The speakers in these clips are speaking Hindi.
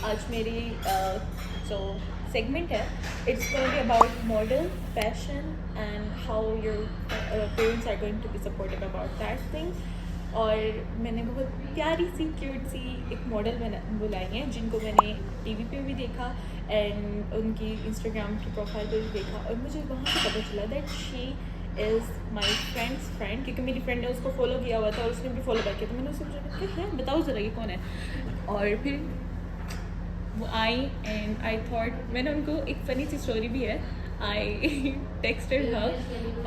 आज मेरी जो सेगमेंट है it's going be about model fashion and how your parents are going to be supportive about that thing. और मैंने बहुत प्यारी सी क्यूट सी एक मॉडल बुलाई है जिनको मैंने टीवी पे भी देखा एंड उनकी इंस्टाग्राम की प्रोफाइल पे भी देखा और मुझे वहाँ से पता चला that she is my friends friend, क्योंकि मेरी फ्रेंड ने उसको फॉलो किया हुआ था और उसने भी फॉलो बैक किया। तो मैंने उससे पूछा कि हाँ बताओ ज़रा ये कौन है। और फिर वो आई एंड आई थॉट, मैंने उनको एक फ़नी सी स्टोरी भी है, आई टेक्सटेड हर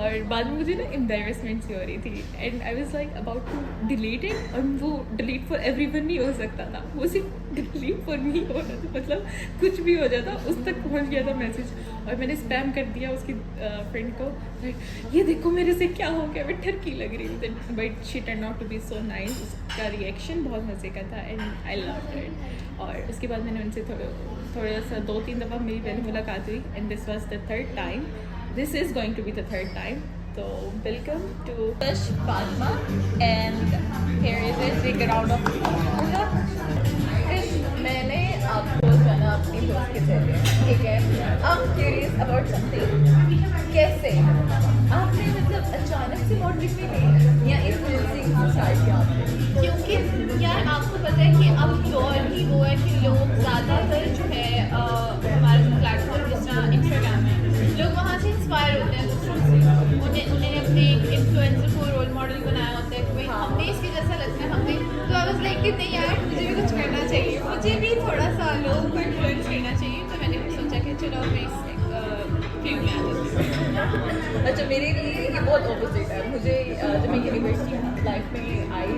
और बाद में मुझे ना एम्बेरसमेंट सी हो रही थी and I was like about to delete it. और वो डिलीट फॉर एवरीवन नहीं हो सकता था, वो सिर्फ डिलीट फॉर मी हो रहा था, मतलब कुछ भी हो जाता उस तक पहुंच गया था मैसेज। और मैंने स्पैम कर दिया उसकी फ्रेंड को, ये देखो मेरे से क्या हो गया, मैं ठरकी लग रही थी। But she turn out to be so nice, उसका रिएक्शन बहुत मज़े का था एंड आई लव इट। और उसके बाद मैंने उनसे थोड़ा सा 2-3 दफ़ा मेरी पहली मुलाकात हुई and this was the third time, this is going to be the third time. तो welcome to Fatima and here is it, big round of मैंने आपको जाना अपनी दोस्त के जरिए, ठीक है। I am curious about something, कैसे आपने मतलब अचानक से मॉडलिंग में गई या इन्फ्लुएंसिंग स्टार्ट किया आपने? क्योंकि यार आपको पता है कि अब दौर ही वो है कि लोग ज़्यादातर जो है हमारा जो प्लेटफॉर्म जिस तरह इंस्टाग्राम है, लोग वहाँ से इंस्पायर होते हैं दूसरों से, उन्हें अपने इन्फ्लुएंसर को रोल मॉडल बनाया होता है कि भाई हम भी इसके जैसा लगता है हमें। तो आई वाज लाइक कि नहीं यार मुझे भी कुछ करना चाहिए, मुझे भी थोड़ा सा लोगों को इन्फ्लुएंस करना चाहिए। तो मैंने फिर सोचा कि चलो मैं इस फील्ड में आ जाती हूँ। अच्छा, मेरे लिए ये बहुत ऑपोजिट है। मुझे जब मैं यूनिवर्सिटी लाइफ में आई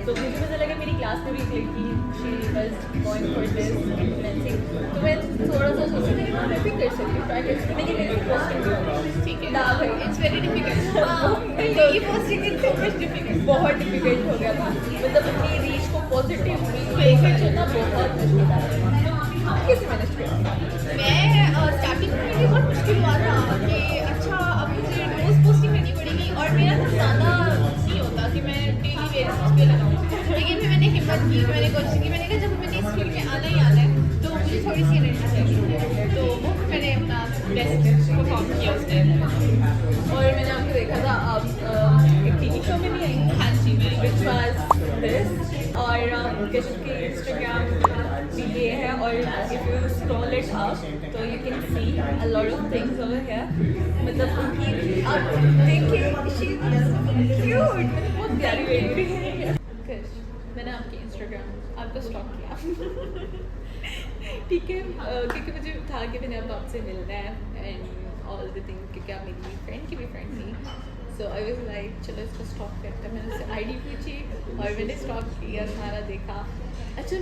तो मुझे पता लगा मेरी क्लास में भी एक लड़की she was going for this influencing, तो मैं थोड़ा सा सोचा कि हाँ मैं भी कर सकती हूँ, ट्राई कर सकती हूँ, लेकिन मेरे को पोस्टिंग ठीक है ना भाई इट्स वेरी डिफिकल्ट। तो ये posting is so much difficult, बहुत डिफिकल्ट हो गया था, मतलब अपनी रीच को पॉजिटिव लेकर चलना बहुत मुश्किल है। तो आप कैसे मैनेज करती हैं? मैं स्टार्टिंग में मेरे लिए बहुत मुश्किल हुआ था कि अच्छा अब मुझे रोज़ पोस्टिंग करनी पड़ेगी और मेरा तो ज़्यादा नहीं होता कि मैं डेली बेसिस पे लगाऊँ। लेकिन फिर मैंने हिम्मत की, मैंने कोशिश की, मैंने कहा जब मैंने इस फील्ड में आना ही आना है तो मुझे थोड़ी सी एनर्जी चाहिए। तो वो मैंने अपना बेस्ट परफॉर्म किया उस टाइम। और मैंने आपको देखा था आप एक टीवी शो में भी आई। हाँ जी मैं विच वाज दिस, और कशिश की इंस्टाग्राम भी ये है, और if you scroll it up तो you can see a lot of things over here. मतलब उनकी आप देखिए शी क्यूट, मतलब बहुत प्यारी बेटी है। कश मैंने आपकी इंस्टाग्राम आपको स्टॉक किया ठीक है, क्योंकि मुझे था कि मैंने अब आपसे मिलना है एंड ऑल द थिंग, क्योंकि आप मेरी फ्रेंड की भी फ्रेंड थी। सो आई वाज लाइक चलो इसको स्टॉक करते हैं। मैंने उससे आईडी पूछी और मैंने स्टॉक किया, सारा देखा। अच्छा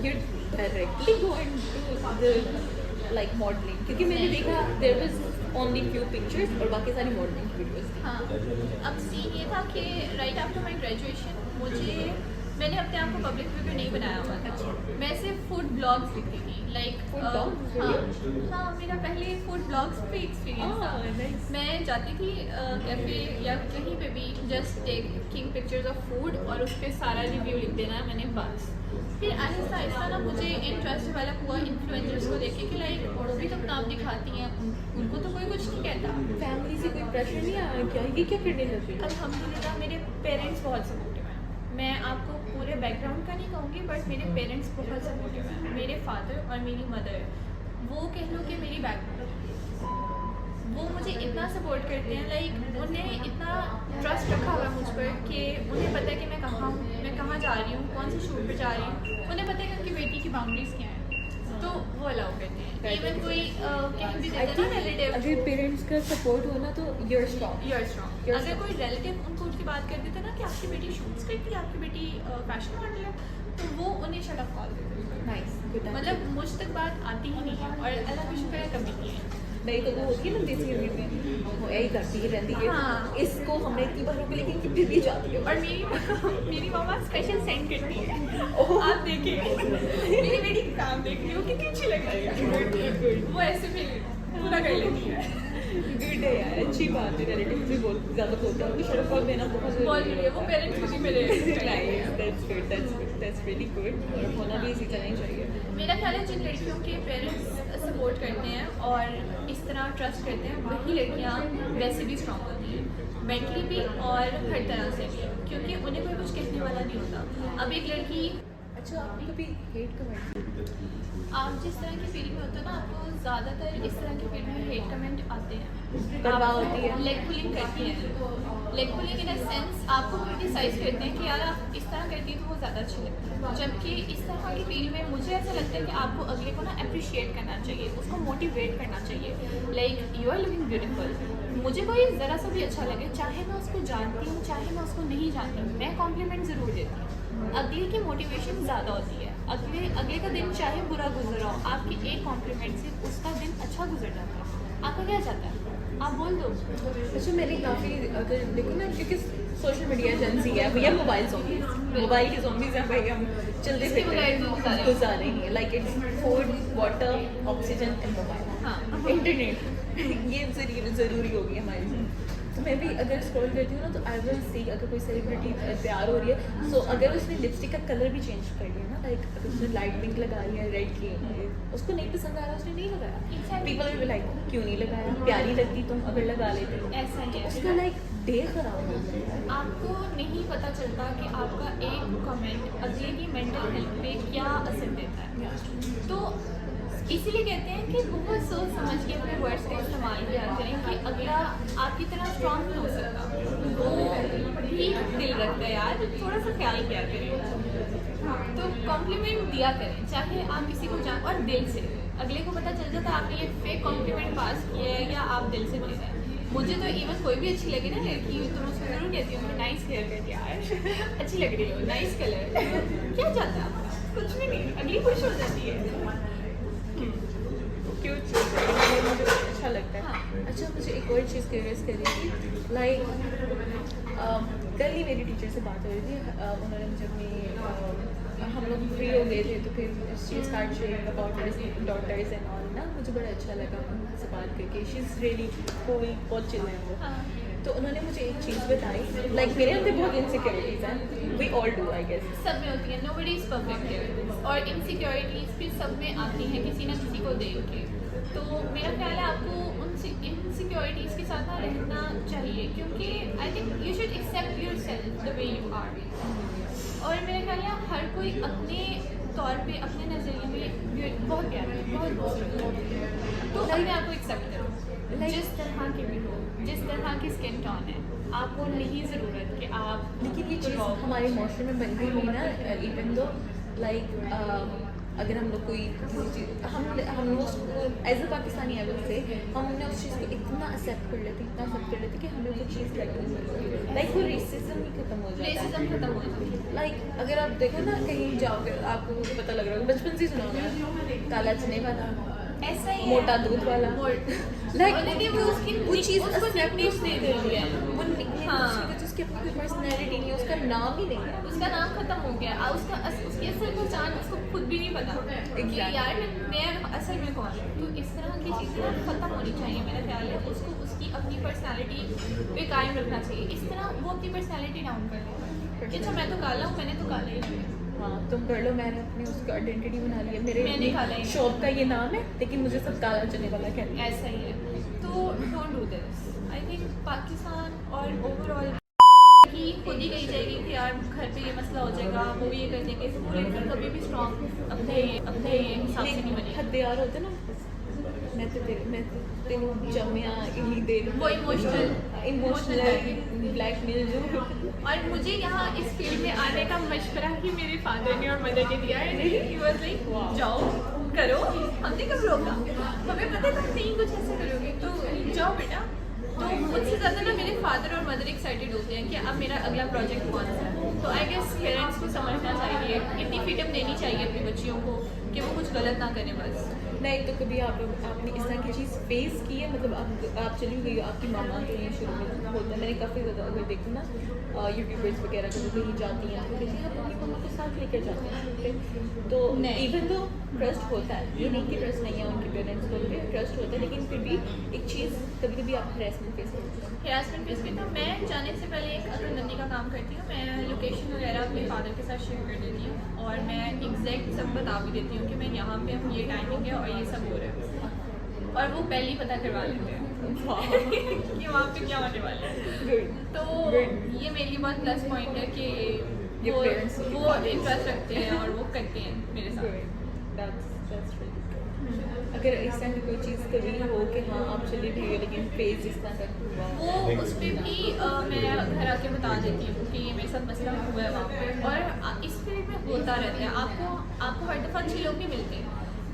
you directly go into the like modelling, क्योंकि मैंने देखा there was only few pictures और बाकी सारी मॉडलिंग की वीडियोस थी। हाँ अब सीन ये था कि राइट आफ्टर माई ग्रेजुएशन मैंने अपने आप को पब्लिक फिगर नहीं बनाया हुआ था। मैं सिर्फ फूड ब्लॉग्स लिखती थी लाइक Food blogs? हाँ मेरा पहले फूड ब्लॉग्स पे एक्सपीरियंस था। nice. मैं जाती थी कैफ़े या कहीं पे भी just taking pictures of food और उस पर सारा रिव्यू लिख देना है मैंने बस। फिर आहिस्ता आहिस्ता ना मुझे इंटरेस्ट डेवलप हुआ इन्फ्लुएंसर्स को देखे कि लाइक वो भी तो काम दिखाती हैं, उनको तो कोई कुछ नहीं कहता। फैमिली से कोई प्रेशर नहीं आया क्या, ये क्या करने लग गई? अल्हम्दुलिल्लाह मेरे पेरेंट्स बहुत सपोर्टिव हैं। मैं आपको पूरे बैकग्राउंड का नहीं कहूँगी बट मेरे पेरेंट्स बहुत सपोर्टिव हैं। मेरे फादर और मेरी मदर वो कह लो कि मेरी बैकबोन, वो मुझे इतना सपोर्ट करते हैं, लाइक उन्हें इतना ट्रस्ट रखा हुआ है मुझ पर कि उन्हें पता है कि मैं कहाँ हूँ, मैं कहाँ जा रही हूँ, कौन से शूट पर जा रही हूँ, उन्हें पता है कि उनकी बेटी की बाउंड्रीज क्या हैं, तो वो अलाउ करते हैं। इवन कोई कहीं भी देता है ना रिलेटिव, अगर पेरेंट्स का सपोर्ट हो ना तो your strong. Your strong. You're अगर strong. कोई रिलेटिव उनको उठ के बात कर देता ना कि आपकी बेटी शूट्स करती है, आपकी बेटी फैशन मॉडल है, तो वो उन्हें शट अप कॉल देते हैं। Nice, good. मतलब मुझ तक बात आती ही नहीं है और अल्लाह का शुक्र है कभी नहीं है। नहीं तो वो होती है ना देसी यूनिट में, वो यही करती ही रहती है। हाँ। इसको हमने इतनी बार रोक लेकिन फिर भी जाती है। और मेरी मामा स्पेशल सेंड करती है, ओह। आप देखिए मेरी बेटी का काम देखिए वो कितनी अच्छी लग रही है, वो ऐसे भी पूरा कर लेती है। गुड है यार, अच्छी बात है। रिलेटिव भी बहुत ज़्यादा बोलते हैं, उनको शर्ट देना बहुत बहुत ज़रूरी बढ़िया, वो पेरेंट्स को भी मेरे है। That's good, that's good. That's really good, और होना भी इसी तरह ही चाहिए। मेरा ख्याल है जिन लड़कियों के पेरेंट्स सपोर्ट करते हैं और इस तरह ट्रस्ट करते हैं वही लड़कियाँ वैसे भी स्ट्रॉन्ग होती हैं, मेंटली भी और हर तरह से भी, क्योंकि उन्हें कोई कुछ कहने वाला नहीं होता। अब एक लड़की, अच्छा आपको कभी हेट कमेंट आप जिस तरह की फील्ड में होते हो ना, आपको ज़्यादातर इस तरह की फील्ड में हेट कमेंट आते हैं, परवाह होती है? लेग पुलिंग करती हैं, leg pulling in a sense आपको क्रिटिसाइज करते हैं कि यार आप इस तरह करती हैं तो वो ज़्यादा अच्छी लगती है, जबकि इस तरह की फील्ड में मुझे ऐसा लगता है कि आपको अगले को ना अप्रिशिएट करना चाहिए, उसको मोटिवेट करना चाहिए, like you are looking beautiful. मुझे कोई ज़रा सा भी अच्छा लगे, चाहे मैं उसको जानती हूँ चाहे मैं उसको नहीं जानती, मैं कॉम्प्लीमेंट ज़रूर देती हूँ। अगले की मोटिवेशन ज़्यादा होती है, अगले का दिन चाहे बुरा गुजर रहा हो, आपकी एक कॉम्प्लीमेंट से उसका दिन अच्छा गुजर जाता है। आपका क्या चाहता है, आप बोल दो। अच्छा मैंने काफ़ी अगर देखो ना, क्योंकि सोशल मीडिया एजेंसी है भैया, मोबाइल ज़ॉम्बीज़, मोबाइल की ज़ॉम्बीज़ हैं भाई, हम चलते इसके बगैर तो गुजारे नहीं है, like its food, water, oxygen and mobile, हाँ, इंटरनेट ये ज़रूरी होगी हमारे लिए। तो मैं भी अगर स्क्रॉल करती हूँ ना तो आई विल सी अगर कोई सेलिब्रिटी तैयार हो रही है, सो अगर उसने लिपस्टिक का कलर भी चेंज कर लिया ना, लाइक अगर उसने लाइट पिंक लगाई है, रेड की, उसको नहीं पसंद आ रहा, उसने नहीं लगाया, पीपल विल लाइक क्यों नहीं लगाया, प्यारी लगती तुम अगर लगा लेते हो, ऐसा ही है। उसका लाइक डे खराब हो जाता है। आपको नहीं पता चलता कि आपका एक कमेंट अगले की मेंटल हेल्थ पे क्या असर देता है। तो इसीलिए कहते हैं कि बहुत सोच समझ के अपने वर्ड्स का इस्तेमाल किया करें कि अगला आपकी तरह स्ट्रांग नहीं हो सकता, वो भी दिल रखता है यार, थोड़ा सा ख्याल किया करें। तो कॉम्प्लीमेंट दिया करें, चाहे आप किसी को जान, और दिल से। अगले को पता चल जाता है आपने ये फेक कॉम्प्लीमेंट पास किया है या आप दिल से दे रहे हैं। मुझे तो इवन कोई भी अच्छी लगे ना लड़की, तो मैं उसको जरूर कहती हूँ नाइस हेयर कट यार, अच्छी लग रही हो, नाइस कलर, क्या चाहता है आपका, कुछ भी नहीं, अगली खुश हो जाती है। क्यूट चीज़ है, ये मुझे अच्छा लगता है। अच्छा मुझे एक और चीज़ क्यूरियस कर रही थी, लाइक कल ही मेरी टीचर से बात हो रही थी, उन्होंने मुझे अपनी हम लोग फ्री हो गए थे तो फिर she start sharing about his daughters and all ना, मुझे बड़ा अच्छा लगा उनसे बात करके, शी इज़ रियली कूल, बहुत चिल है वो। तो उन्होंने मुझे एक चीज़ बताई, लाइक मेरे अंदर बहुत इनसिक्योरिटीज़ हैं, we all do I guess, सब में होती है, नोबडी इज़ परफेक्ट, और इनसिक्योरिटीज़ फिर सब में आती हैं किसी ना किसी को देख के। तो मेरा ख्याल है आपको उन इनसिक्योरिटीज़ के साथ ना रहना चाहिए, क्योंकि I think you should accept yourself the way you are. और मेरा ख्याल है हर कोई अपने तौर पे, अपने नज़रिए में बहुत प्यारा है, बहुत खूबसूरत, तो अपने आप को एक्सेप्ट करो, जिस तरह के भी हो, जिस तरह की स्किन टोन है, आपको नहीं ज़रूरत कि आप, लेकिन ये चीज़ हमारे माशरे में बन गई हुई ना, इवन दो लाइक अगर हम लोग कोई हम लोग एज ए पाकिस्तानी एवल से हमने उस चीज़ को इतना एक्सेप्ट कर लेते कि हमें वो चीज़ लगती है, लाइक वो रेसिज्म ही खत्म हो जाता है, रेसिज्म खत्म हो जाती है। लाइक अगर आप देखो ना कहीं जाओगे आपको मुझे पता लग रहा है, बचपन से सुना होगा काला चने वाला, ऐसा ही मोटा दूध वाला, लाइक वो उसकी वो चीज़ उसको निकनेम दे रही है, वो निकनेम जिसकी अपनी कोई पर्सनैलिटी नहीं है, उसका नाम ही नहीं है, उसका नाम खत्म हो गया, उसकी असल पहचान उसको खुद भी नहीं पता कि यार मैं असल में कौन हूँ। तो इस तरह की चीज़ें खत्म होनी चाहिए, मेरा ख्याल है उसको उसकी अपनी पर्सनैलिटी पे कायम रखना चाहिए। इस तरह वो अपनी पर्सनैलिटी डाउन कर ले कि अच्छा मैं तो काला हूँ, मैंने तो काला ही किया। हाँ तुम कर लो, मैंने अपनी उसकी आइडेंटिटी बना ली है, मैंने काला ही शॉप का ये नाम है, लेकिन मुझे सब काला चने वाला कहते हैं। ऐसा ही है, तो don't do this. I think Pakistan और ओवरऑल की खुद ही कही जाएगी कि यार घर पे ये मसला हो जाएगा, वो ये कर देंगे, तो वो लड़की कभी भी स्ट्रॉन्ग अपने हिसाब से नहीं बनी। हद यार होते ना, मैं तो तेनू जमिया इन्हीं देर वो इमोशनल ब्लैकमेल जो, और मुझे यहाँ इस फील्ड में आने का मशवरा ही मेरे फादर ने और मदर ने दिया है। ही वाज लाइक जाओ करो, हमने कब रोका, हमें पता था नहीं कुछ ऐसा करोगे तो जाओ बेटा। तो मुझसे ज़्यादा ना मेरे फादर और मदर एक्साइटेड होते हैं कि अब मेरा अगला प्रोजेक्ट कौन सा है। तो आई गेस पेरेंट्स को समझना चाहिए, इतनी फ्रीडम देनी चाहिए अपनी बच्चियों को कि वो कुछ गलत ना करें बस। नहीं तो कभी आपने इस तरह की चीज़ फेस की है, मतलब आप चली गई आपकी मामा तो ये शुरू में होता है, मैंने काफ़ी ज़्यादा अगर देखूँ ना यूट्यूबर्स वगैरह कभी कहीं जाती हैं तो कहती हैं आप अपनी मामा को साथ लेकर जाते हैं शूट पे, तो नहीं। इवन तो ट्रस्ट होता है, ये नहीं कि ट्रस्ट नहीं है उनके पेरेंट्स को भी ट्रस्ट होता है, लेकिन फिर भी एक चीज़ कभी कभी आप हरेसमेंट फेस करते हैं। हरासमेंट फेस करता हूँ मैं जाने से पहले एक अग्रनंदी का काम करती हूँ, मैं लोकेशन वगैरह अपने फादर के साथ शेयर कर देती हूँ और मैं एग्जैक्ट सब बता भी देती हूँ कि मैं यहाँ पे हूँ, ये टाइमिंग है और ये सब हो रहा है, और वो पहले ही पता करवा लेते हैं कि वहाँ पे क्या होने वाला है। तो ये मेरे लिए बहुत प्लस पॉइंट है कि Your वो parents इंटरेस्ट रखते हैं और वो करते हैं मेरे साथ। That's really good. अगर इस तरह की कोई चीज़ कभी हो कि हाँ आप चली भी हो लेकिन फेस इस तरह का हुआ, वो उस पर भी मैं घर आके बता देती हूँ कि ये मेरे साथ मसला हुआ है वहाँ पे, और इस फील्ड में होता रहता है। आपको हर दफ़ा अच्छे लोग नहीं मिलते,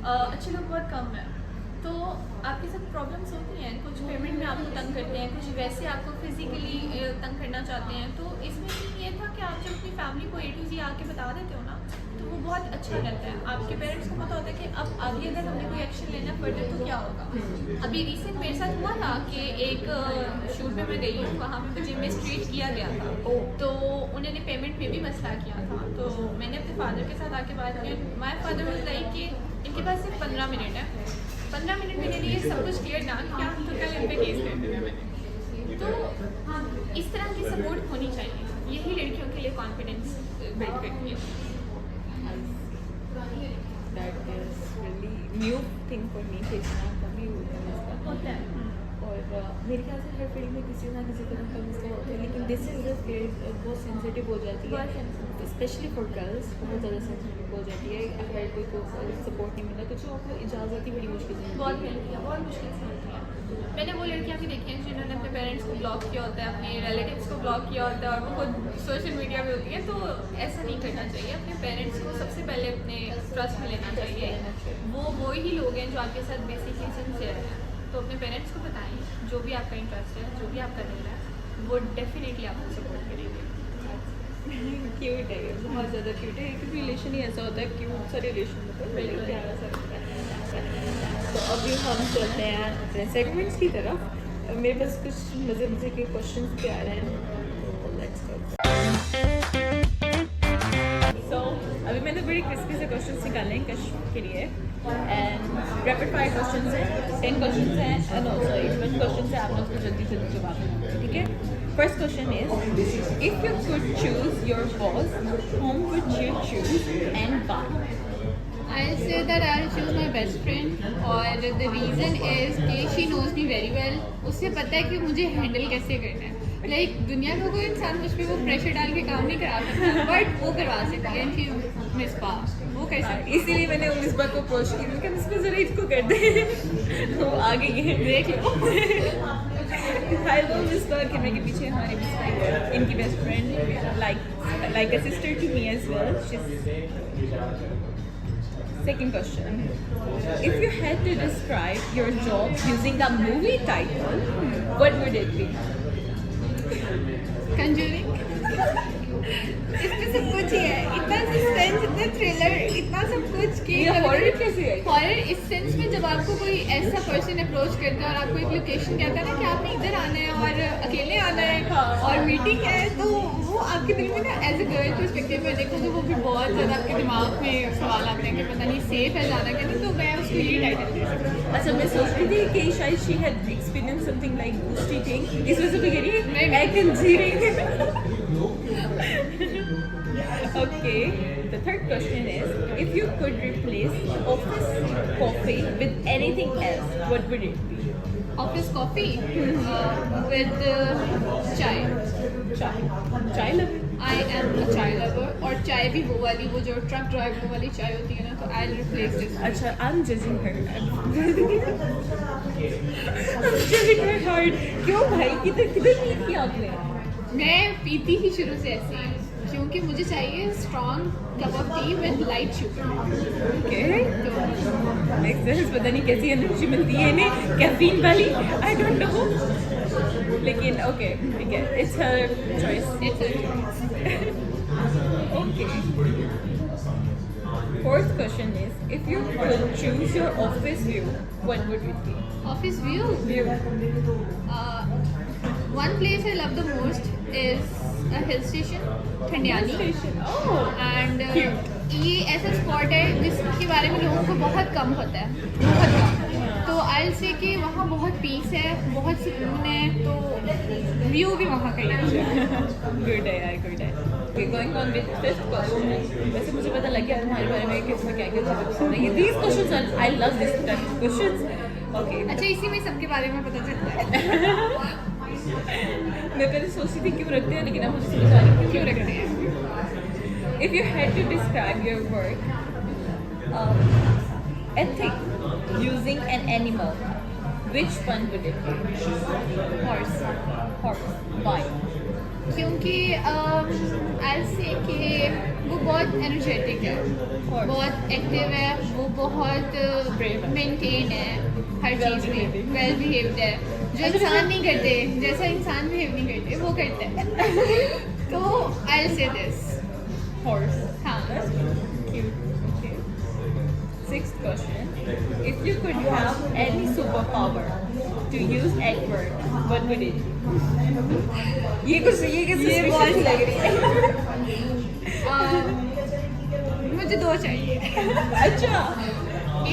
अच्छे लोग बहुत कम हैं, तो आपके साथ प्रॉब्लम्स होती हैं, कुछ पेमेंट में आपको तंग करते हैं, कुछ वैसे आपको फिजिकली तंग करना चाहते हैं। तो इसमें भी ये था कि आप जब अपनी फैमिली को A to Z आके बता देते हो ना, तो वो बहुत अच्छा रहता है। आपके पेरेंट्स को पता होता है कि अब आगे अगर हमने कोई एक्शन लेना पड़े तो क्या होगा। अभी रिसेंट मेरे साथ हुआ था कि एक शूट पे मैं गई हूँ, वहाँ पे मुझे मिसट्रीट किया गया था, तो उन्होंने पेमेंट में भी मसला किया था। तो मैंने अपने फादर के साथ आके बात की, माई फादर वाज लाइक कि इनके पास सिर्फ 15 मिनट है, 15 मिनट में लिए सब कुछ क्लियर ना क्या तो कल इन पे केस कर देना मैंने। तो इस तरह की सपोर्ट होनी चाहिए, यही लड़कियों के लिए कॉन्फिडेंस बिल्ड करती है। that is really new thing for me कि इतना कभी होता है। और मेरे ख्याल से हर फील्ड में किसी ना किसी तरह का मसला होता है, लेकिन दिस इज़ द फील्ड बहुत सेंसिटिव हो जाती है, स्पेशली फॉर गर्ल्स बहुत ज़्यादा सेंसिटिव हो जाती है। अगर कोई को सपोर्ट नहीं मिलता तो जो आपको इजाज़त ही बड़ी मुश्किल से बहुत मिलती है, बहुत मुश्किल से मिलती है। मैंने वो लड़कियाँ भी देखी हैं जिन्होंने अपने पेरेंट्स को ब्लॉक किया होता है, अपने रिलेटिव्स को ब्लॉक किया होता है, और वो खुद सोशल मीडिया पे होती है। तो ऐसा नहीं करना चाहिए, अपने पेरेंट्स को सबसे पहले अपने ट्रस्ट में लेना चाहिए। वो ही लोग हैं जो आपके साथ बेसिकली सिंसियर हैं, तो अपने पेरेंट्स को बताएं जो भी आपका इंटरेस्ट है, जो भी आपका दिल है, वो डेफिनेटली आपको सपोर्ट करेंगे। क्यूट है, ये बहुत ज़्यादा क्यूट है। एक रिलेशन ही ऐसा होता है, क्यूट सा रिलेशन होता है, बड़े प्यारा सा होता है। तो अभी हम चलते हैं अपने सेगमेंट्स की तरफ। मेरे पास कुछ मज़े के क्वेश्चन भी आ रहे हैं, लेट्स गो। सो अभी मैंने बड़े क्रिस्पी से क्वेश्चन निकाले हैं कश्मीर के लिए, एंड रैपिड फायर क्वेश्चन हैं, 10 क्वेश्चन हैं, नो सॉरी 20 क्वेश्चन हैं, आपने उसको जल्दी जल्दी जवाब देना है, ठीक है। First question is, if you could choose your boss, whom would you choose and why? I'll say that I'll choose my best friend, और the reason is कि she knows me very well. उससे पता है कि मुझे हैंडल कैसे करना है। लाइक दुनिया में कोई इंसान मुझ पर वो प्रेशर डाल के काम नहीं करा सकता, बट वो करवा सकती है, एंड शी मिसबा वो कर सकती है। इसीलिए मैंने मिसबा को अप्रोच की, मैंने कहा मिसबा ज़रा इसको कर दे। तो आगे ये देख लो। हेलो मिसबा, कैमरे के पीछे हमारी मिसबा, इनकी best friend, like a sister to me as well. Second question, if you had to describe your job using a movie title, what would it be? Conjuring. इसमें सब कुछ ही है, इतना सस्पेंस, इतना थ्रिलर, इतना सब कुछ कि ये हॉरर कैसे है? हॉरर इस सेंस में जब आपको कोई ऐसा पर्सन अप्रोच करता है और आपको एक लोकेशन कहता है ना कि आपने इधर आना है और अकेले आना है और मीटिंग है, तो वो आपके दिल में ना एज ए गर्ल पर्सपेक्टिव में देखो तो वो भी बहुत ज़्यादा आपके दिमाग में सवाल आते हैं कि पता नहीं सेफ है जाना कि नहीं, तो मैं उसको यही टाइटल दे सकती हूँ। अच्छा, मैं सोच रही थी कि शायद she had experience something like घुस्टी थिंग, इस वजह से भी कह रही है नहीं। आई कैन जी रही है। Okay, the third question is, if you could replace office coffee with anything else, what would it be? Office coffee with चाय। चाय लव। आई एम अ चाय लवर, और चाय भी वो वाली, वो जो ट्रक ड्राइवर वाली चाय होती है ना, तो आई रिप्लेस दिस। अच्छा, I am judging her. Judging her hard. क्यों भाई, किधर किधर पी थी आपने? मैं पीती ही शुरू से ऐसे ही, क्योंकि मुझे चाहिए strong cup of T with light sugar. Okay, तो नेक्स्ट सेंस पता नहीं कैसी एनर्जी मिलती है इन्हें, कैफीन वाली, आई डोंट नो, लेकिन ओके ठीक है, it's her choice. It's okay, Fourth question is, if you could choose your office view, what would it be? Office view. One place I love the most is a hill station, Thandiani. Oh, and Cute. ये ऐसा स्पॉट है जिसके बारे में लोगों को बहुत कम होता है, बहुत कम. तो आई से कि वहाँ बहुत पीस है, बहुत सुकून है, तो व्यू भी वहाँ का ही है. good है यार, good है. Okay, going on with fifth question. वैसे मुझे पता लग गया तुम्हारे बारे में कि तुम्हें क्या-क्या चीज़ें पसंद है. These questions are, I love this type of questions. Okay. अच्छा, इसी में सबके बारे में पता चलता है. मैं पहले सोचती थी क्यों रखते हैं, लेकिन अब मुझे समझ आ रही है क्यों रखते हैं? If you had to describe your work ethic using an animal, which one would it be? Horse. Horse. Why? क्योंकि आई से कि वो बहुत एनर्जेटिक है, Horse. बहुत एक्टिव है, वो बहुत Brave है. मेंटेन है हर Well चीज़ में, behaving. वेल बिहेव्ड है. जो इंसान नहीं करते, जैसा इंसान बिहेव नहीं करते, वो करते हैं. तो आई से दिस. Horse. हाँ. That's cute. Okay. Sixth question. If you could have any superpower to use at work, what would it be? ये ये बहुत लग रही है. मुझे दो चाहिए. अच्छा.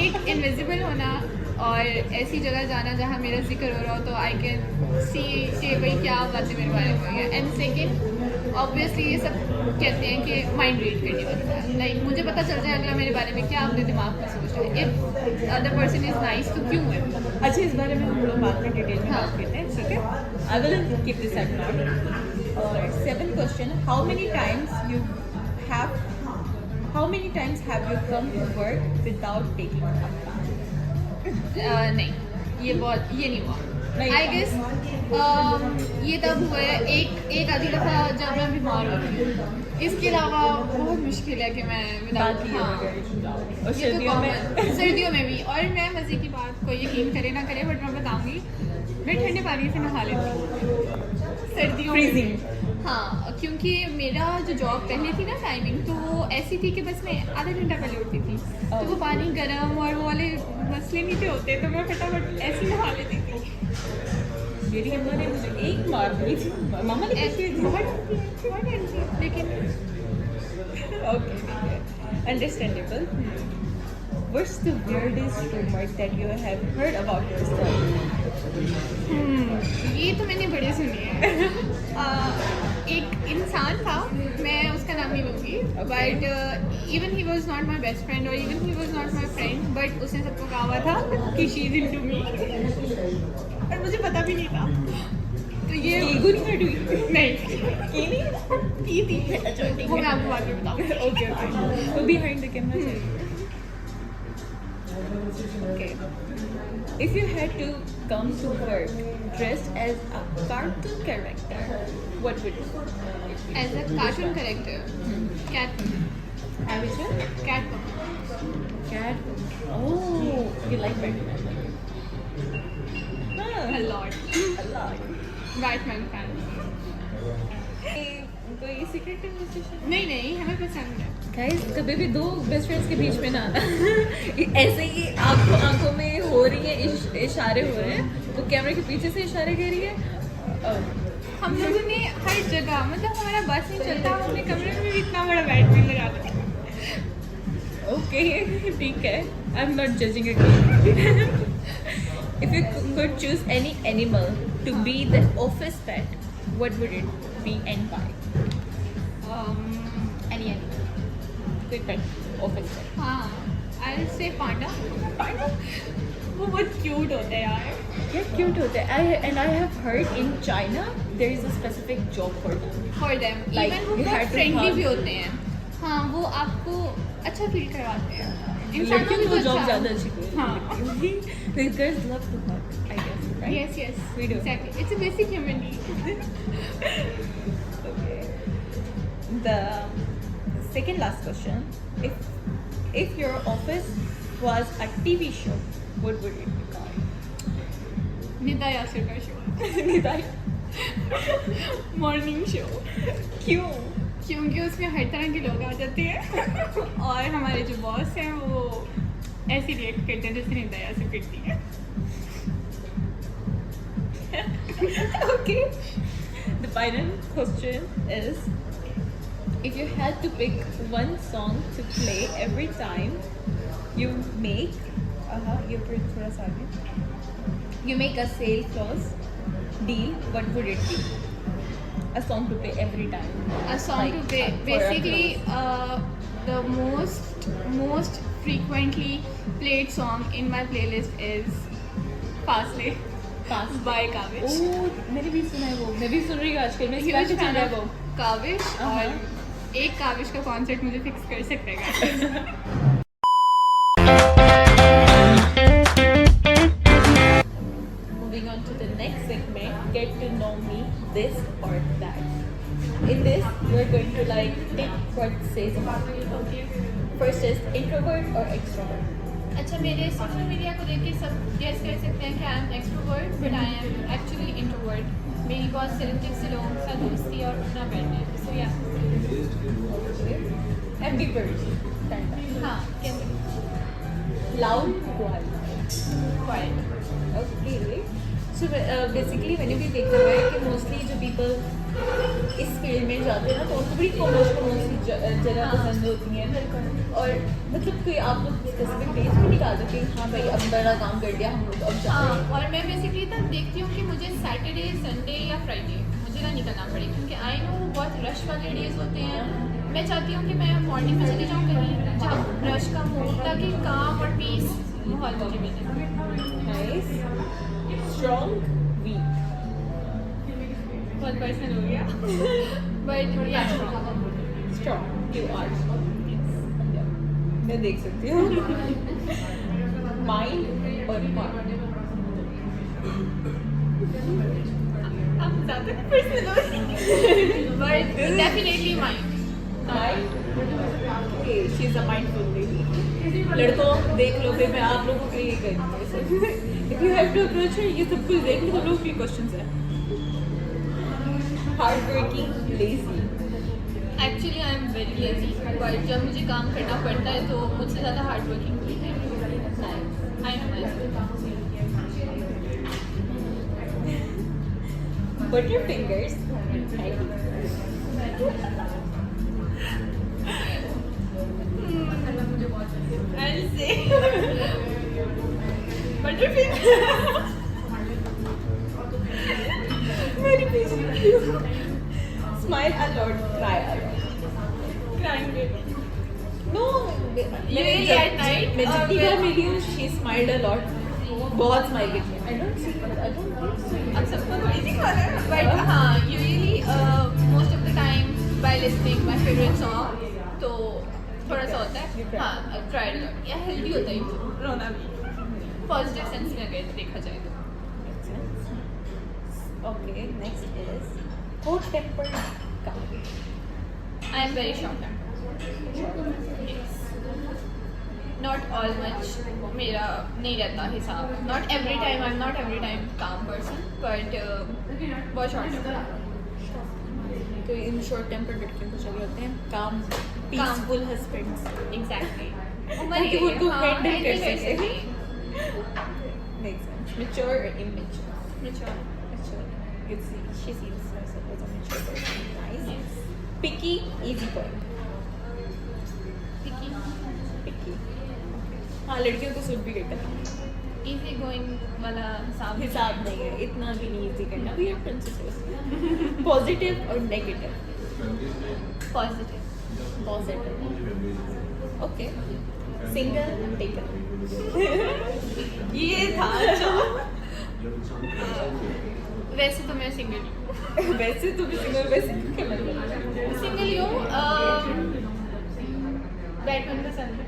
एक इनविजिबल होना और ऐसी जगह जाना जहाँ मेरा जिक्र हो रहा हो, तो आई कैन सी कि भाई क्या बातें मेरे बारे में हुई है. एंड सेकेंड, ऑब्वियसली ये सब कहते हैं कि माइंड रीड करने वाला है. लाइक मुझे पता चल जाए अगला मेरे बारे में क्या अपने दिमाग में सोच रहा है. If other person is nice तो क्यों है. अच्छा, इस बारे में हम लोग बाद में डिटेल में हाँ. बात करते हैं, ठीक है? I will keep this at note. और seventh question, how many times have you come to work without taking a bath? नहीं, ये नहीं हुआ. नहीं आई हुआ. गेस ये तब हुआ है एक आधी दफ़ा जब मैं बीमार होती हूँ. इसके अलावा बहुत मुश्किल है कि मैं बात without- किए हाँ. बगैर. और ये तो सर्दियों में common. सर्दियों में भी. और मैं मज़े की बात, कोई यकीन करे ना करे, बट मैं बताऊंगी, मैं ठंडे पानी से नहा लेती हूँ सर्दियों में भी. Freezing. हाँ, क्योंकि मेरा जो जॉब पहले थी ना टाइमिंग, तो वो ऐसी थी कि बस मैं आधा घंटा पहले उठती थी, तो वो पानी गर्म और वो वाले मसले नहीं थे होते, तो मैं फटाफट ऐसे ही नहा लेती थी. मेरी अम्मा ने मुझे एक मार दी थी. मामा ने ऐसे कैसे बहुत ठंडी, लेकिन Okay, understandable. What's the weirdest rumor that you have heard about yourself? ये तो मैंने बड़े सुने हैं. एक इंसान था, मैं उसका नाम नहीं लूँगी, but even he was not my best friend और even he was not my friend, but उसने सबको कहा हुआ था कि शी इज इनटू मी, और मुझे पता भी नहीं था. तो ये गुड हर्ट हुई नहीं की नहीं की थी. अच्छा, ठीक वो मैं है. आपको बाद में बताऊँ. ओके ओके, तो बिहाइंड द कैमरा चाहिए. Okay. If you had to come to work dressed as a cartoon character, what would you be? As a cartoon character, cat. Which one? Cat. Cat. Oh, you like Batman? A lot. A lot. Batman fan. कोई सीक्रेट कन्वर्सेशन? नहीं, हमें पसंद है. गाइस, कभी भी दो बेस्ट फ्रेंड्स के बीच में ना आना. ऐसे ही आंखों में हो रही है इशारे हो रहे हैं, वो कैमरे के पीछे से इशारे कर रही है. हम लोगों ने हर जगह, मतलब हमारा बस नहीं चलता, हमने कमरे में भी इतना बड़ा बैटमैन लगा दिया. ओके, ठीक है. I am not judging it. If you could choose any animal to be the office pet, what would it be and why? Any animal. कोई pet, office pet. हाँ, आई से पांडा. वो बहुत क्यूट होता है यार. क्या क्यूट होते हैं. And I have heard in China there is a specific job for them. For them. Like, even वो you बहुत had to फ्रेंडली hug. भी होते हैं. हाँ, वो आपको अच्छा फील करवाते हैं. लड़कियों को भी जॉब अच्छा. ज़्यादा अच्छी लगती है. हाँ. The girls love to hug, I guess, right? Yes. We do. Exactly. It's a basic human need. Okay. The second last question. If your office was a TV show, what would it be called? Nida Yasir का शो. निदाई. Morning show. क्यों? क्योंकि उसमें हर तरह के लोग आ जाते हैं और हमारे जो बॉस हैं वो ऐसे रिएक्ट करते हैं जैसे निंदा से करती है। Okay. The final question is, if you had to pick one song to play every time you make, you put थोड़ा सा आगे. You make a sale clause deal, what would it be? A song to play every time. A song Like, to play. for a Basically, clause. the most frequently played song in my playlist is Faasley Fast. by Kavish. Oh, मैंने भी सुना है वो. मैं भी सुन रही हूँ आजकल. मैं Huge इसका fan चल रहा है of वो. Kavish Uh-huh. और एक काविश का कॉन्सर्ट मुझे फिक्स कर सकते हैं। Moving on to the next segment, get to know me, this or that. In this, we're going to like take what says about you. Okay First is introvert or extrovert. अच्छा, मेरे सोशल मीडिया को देख के सब गेस कर सकते हैं कि I am extrovert but I am actually introvert. मेरी बहुत सिलेक्टिव से लोगों के साथ दोस्ती और उठना बैठना है, सो या Ambivert. Kind of. हाँ कैसे Loud, quiet. Quite. Okay. So basically मैंने भी देखा है कि mostly जो people इस फील्ड में जाते हैं ना तो उनको बड़ी कमर्शियल जगह पसंद होती हैं और मतलब कोई आप लोग स्पेसिफिक डेज भी निकाल सकते हैं हाँ भाई अब बड़ा काम कर दिया हम लोग अब जा रहे हैं। और मैं बेसिकली तब देखती हूँ कि मुझे सैटरडे संडे या फ्राइडे मुझे ना निकलना पड़े, क्योंकि आई नो बहुत रश वाले डेज होते हैं। मैं चाहती हूँ कि मैं मॉर्निंग में चली जाऊँ कहीं जहाँ रश कम हो, ताकि काम और पीस माहौल मुझे मिले। Nice. Strong, weak. बहुत पर्सनल हो गया बट या Strong. You are strong. Yeah. मैं देख सकती हूँ. Mind और heart. आप ज़्यादा पर्सनल हो but definitely mind. Mind. Okay, she's a mindful lady. लड़कों देख लो फिर मैं आप लोगों के लिए करूँगी। If you have to approach her, ये सब कुछ देख लो, सब लोगों के क्वेश्चंस हैं। Hardworking, lazy. Actually I am very lazy, but जब मुझे काम करना पड़ता है तो मुझसे ज़्यादा हार्ड वर्किंग कोई है। I know Butterfingers. I'll say Butterfinger. Very busy. Smile a lot, cry a lot. Crying baby. No, Usually at night, मैं जितनी when- बार मिली हूँ, she smiled a lot. बहुत smile की है. I don't think so. अब सबको थोड़ी सी खाना है, बट हाँ usually most of the time by listening my favourite song तो थोड़ा सा होता है। हाँ ट्राई लॉट या हेल्दी होता है रोना भी पॉजिटिव सेंस में अगर देखा जाए तो। Okay, next is hot-tempered guy. I am very short tempered, not all much, मेरा नहीं रहता हिसाब। Not every time, I am not every time काम पर्सन, बट बहुत शॉर्ट टेम्पर्ड। तो इन शॉर्ट टेम्पर्ड लड़कियों को चाहिए होते हैं काम, पीसफुल हस्बैंड्स एग्जैक्टली ताकि वो उनको हैंडल कर सके। Makes sense. Mature or immature? Mature. Mature. You see, she seems herself as a mature person. Nice. Yes. Picky, easy going. Picky. Picky. हाँ लड़कियों को सूट भी करता है। Easy going वाला हिसाब नहीं है, इतना भी नहीं easy करना। We are princesses. Positive or negative? Positive. Positive. Okay. Single and taken. ये था जो वैसे तो मैं सिंगल हूँ। वैसे तो भी सिंगल, वैसे क्या मतलब? सिंगल हूँ, बैटमैन पसंद है।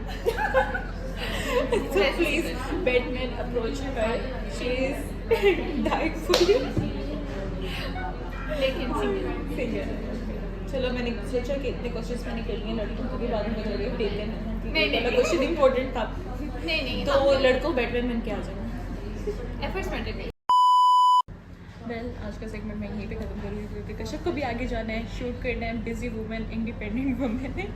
So please, Batman approach her. She is died for you. लेकिन सिंगल Single. चलो मैंने सोचा कि इतने क्वेश्चंस मैंने कर लिए लड़कों को भी बाद में बता रही टेकन नहीं। क्वेश्चन इंपॉर्टेंट था नहीं तो लड़कों बैटमैन बन के आ जाना। एफर्ट्स मैटर नहीं। वेल आज का सेगमेंट मैं यहीं पे ख़त्म करूँगी क्योंकि कश्यप को भी आगे जाना है, शूट करना है, बिजी वूमेन, इंडिपेंडेंट वूमेन है।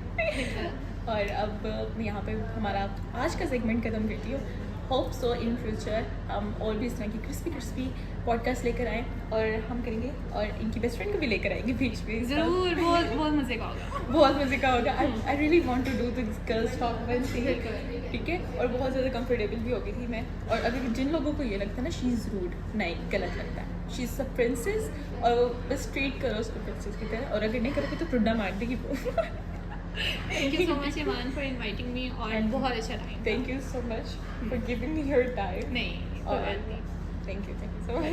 और अब मैं यहाँ पे हमारा आज का सेगमेंट ख़त्म करती हूँ। होप सो इन फ्यूचर हम और भी इस तरह की क्रिस्पी पॉडकास्ट लेकर आएँ और हम करेंगे, और इनकी बेस्ट फ्रेंड को भी लेकर आएंगे बीच में। ज़रूर, बहुत बहुत मज़े का होगा। बहुत मज़े का होगा। I really want to do this girls talk one, ठीक है। और बहुत ज़्यादा कंफर्टेबल भी हो गई थी मैं। और अगर जिन लोगों को ये लगता है ना शी इज़ रूड, नहीं, गलत लगता है। शी इज़ अ प्रिंसेस, और बस ट्रीट करो उसको प्रिंसेस की तरह, और अगर नहीं करोगे तो टुड्डा मार देगी वो। Thank you so much Iman for inviting me, और बहुत अच्छा time. Thank you so much for giving me your time. नहीं, और थैंक यू सो मच।